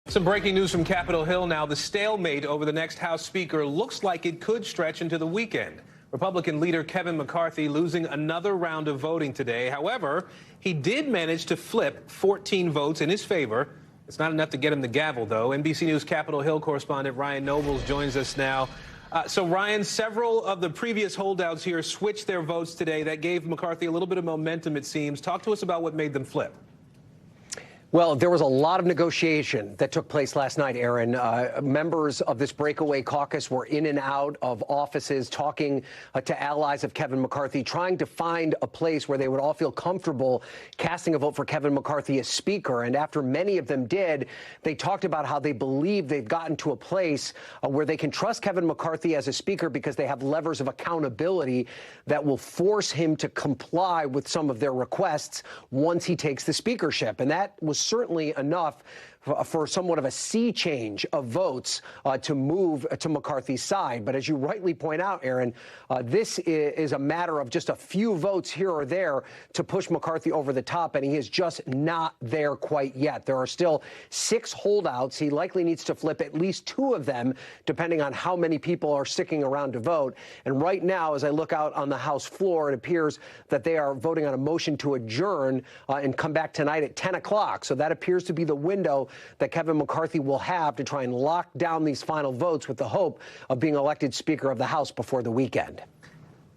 Some breaking news from Capitol Hill now. The stalemate over the next House Speaker looks like it could stretch into the weekend. Republican leader Kevin McCarthy losing another round of voting today. However, he did manage to flip 14 votes in his favor. It's not enough to get him the gavel, though. NBC News Capitol Hill correspondent Ryan Nobles joins us now. So, Ryan, several of the previous holdouts here switched their votes today. That gave McCarthy a little bit of momentum, it seems. Talk to us about what made them flip. Well, there was a lot of negotiation that took place last night, Aaron. Members of this breakaway caucus were in and out of offices talking to allies of Kevin McCarthy, trying to find a place where they would all feel comfortable casting a vote for Kevin McCarthy as Speaker. And after many of them did, they talked about how they believe they've gotten to a place where they can trust Kevin McCarthy as a Speaker because they have levers of accountability that will force him to comply with some of their requests once he takes the speakership. And that was certainly enough for somewhat of a sea change of votes to move to McCarthy's side. But as you rightly point out, Aaron, this is a matter of just a few votes here or there to push McCarthy over the top, and he is just not there quite yet. There are still 6 holdouts. He likely needs to flip at least 2 of them, depending on how many people are sticking around to vote. And right now, as I look out on the House floor, it appears that they are voting on a motion to adjourn and come back tonight at 10 o'clock. So that appears to be the window that Kevin McCarthy will have to try and lock down these final votes with the hope of being elected Speaker of the House before the weekend.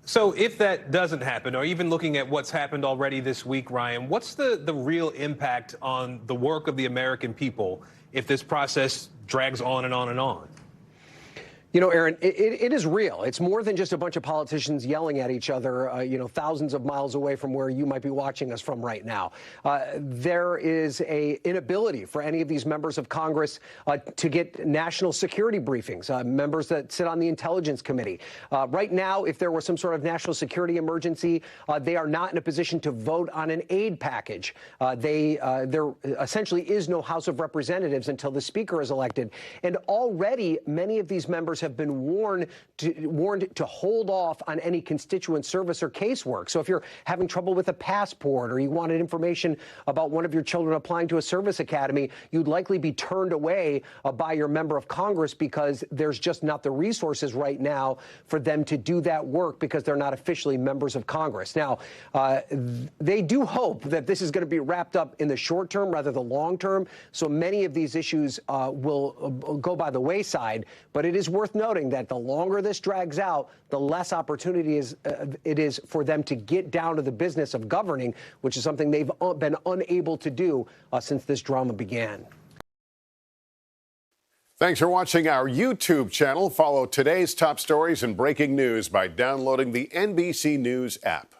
So if that doesn't happen, or even looking at what's happened already this week, Ryan, what's the real impact on the work of the American people if this process drags on and on and on? You know, Aaron, it is real. It's more than just a bunch of politicians yelling at each other, thousands of miles away from where you might be watching us from right now. There is an inability for any of these members of Congress to get national security briefings, members that sit on the Intelligence Committee. Right now, if there was some sort of national security emergency, they are not in a position to vote on an aid package. There essentially is no House of Representatives until the Speaker is elected. And already many of these members have been warned to hold off on any constituent service or casework. So if you're having trouble with a passport or you wanted information about one of your children applying to a service academy, you'd likely be turned away by your member of Congress because there's just not the resources right now for them to do that work because they're not officially members of Congress. Now, they do hope that this is going to be wrapped up in the short term rather than the long term. So many of these issues will go by the wayside. But it is worth noting that the longer this drags out, the less opportunity it is for them to get down to the business of governing, which is something they've been unable to do since this drama began. Thanks for watching our YouTube channel. Follow today's top stories and breaking news by downloading the NBC News app.